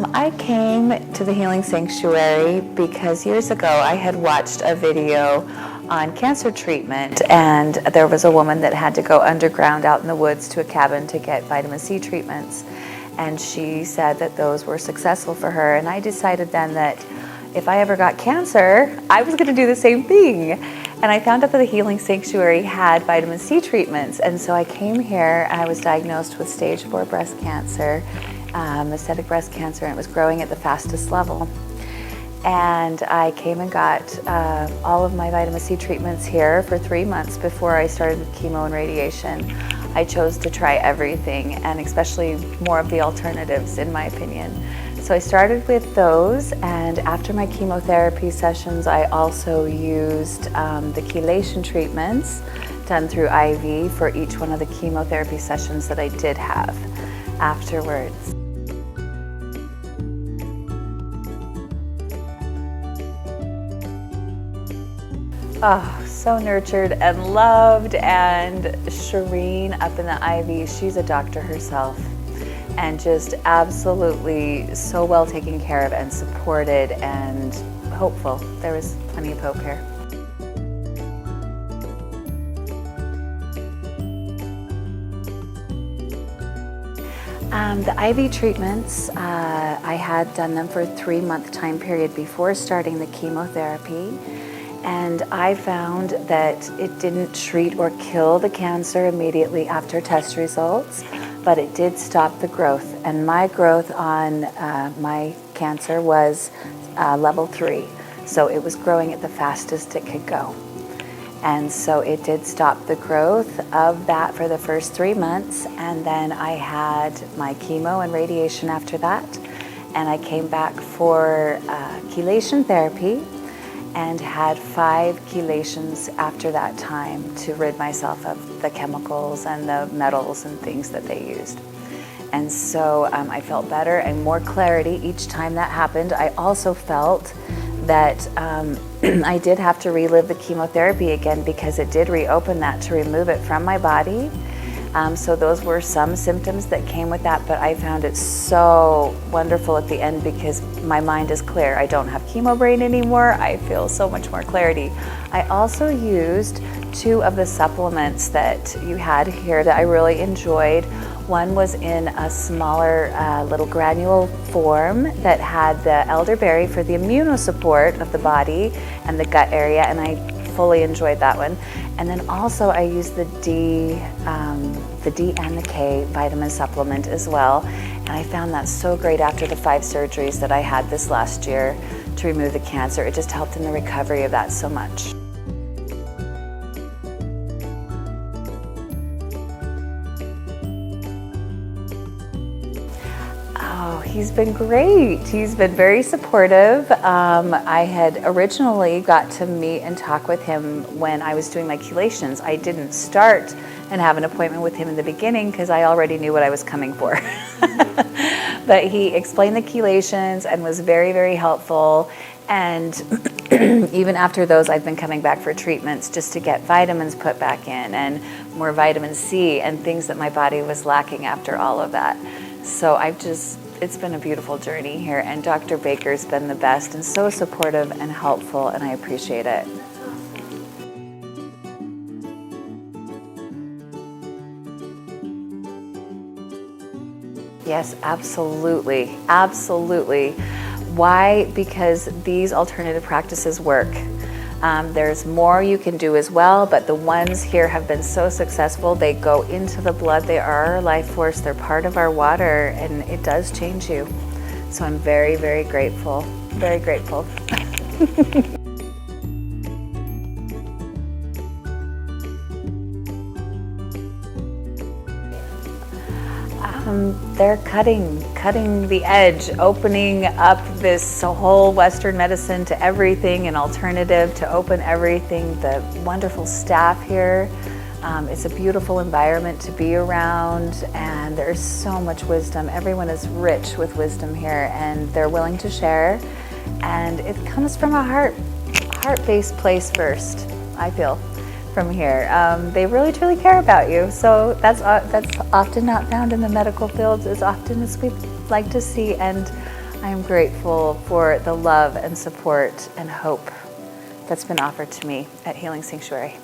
I came to the Healing Sanctuary because years ago I had watched a video on cancer treatment, and there was a woman that had to go underground out in the woods to a cabin to get vitamin C treatments, and she said that those were successful for her. And I decided then that if I ever got cancer, I was going to do the same thing. And I found out that the Healing Sanctuary had vitamin C treatments, and so I came here and I was diagnosed with stage 4 breast cancer, metastatic breast cancer, and it was growing at the fastest level. And I came and got all of my vitamin C treatments here for 3 months before I started chemo and radiation. I chose to try everything, and especially more of the alternatives, in my opinion. So I started with those, and after my chemotherapy sessions, I also used the chelation treatments done through IV for each one of the chemotherapy sessions that I did have afterwards. Oh, so nurtured and loved, and Shireen up in the IV, she's a doctor herself, and just absolutely so well taken care of and supported and hopeful. There was plenty of hope here. The IV treatments, I had done them for a 3-month time period before starting the chemotherapy. And I found that it didn't treat or kill the cancer immediately after test results, but it did stop the growth. And my growth on my cancer was level 3. So it was growing at the fastest it could go. And so it did stop the growth of that for the first 3 months. And then I had my chemo and radiation after that. And I came back for chelation therapy, and had 5 chelations after that time to rid myself of the chemicals and the metals and things that they used. And so I felt better and more clarity each time that happened. I also felt that I did have to relive the chemotherapy again because it did reopen that to remove it from my body. So those were some symptoms that came with that, but I found it so wonderful at the end because my mind is clear. I don't have chemo brain anymore. I feel so much more clarity. I also used 2 of the supplements that you had here that I really enjoyed. One was in a smaller little granule form that had the elderberry for the immunosupport of the body and the gut area, and I fully enjoyed that one. And then also I used the D and the K vitamin supplement as well. And I found that so great after the 5 surgeries that I had this last year to remove the cancer. It just helped in the recovery of that so much. Oh, he's been great. He's been very supportive. I had originally got to meet and talk with him when I was doing my chelations. I didn't start and have an appointment with him in the beginning because I already knew what I was coming for. But he explained the chelations and was very, very helpful. And even after those, I've been coming back for treatments just to get vitamins put back in and more vitamin C and things that my body was lacking after all of that. So it's been a beautiful journey here, and Dr. Baker's been the best and so supportive and helpful, and I appreciate it. Yes, absolutely, absolutely. Why? Because these alternative practices work. There's more you can do as well, but the ones here have been so successful. They go into the blood, they are our life force, they're part of our water, and it does change you. So I'm very, very grateful, very grateful. They're cutting the edge, opening up this whole Western medicine to everything, an alternative to open everything. The wonderful staff here. It's a beautiful environment to be around, and there's so much wisdom. Everyone is rich with wisdom here, and they're willing to share. And it comes from a heart-based place first, I feel. From here. They really truly care about you. So that's often not found in the medical fields as often as we'd like to see. And I'm grateful for the love and support and hope that's been offered to me at Healing Sanctuary.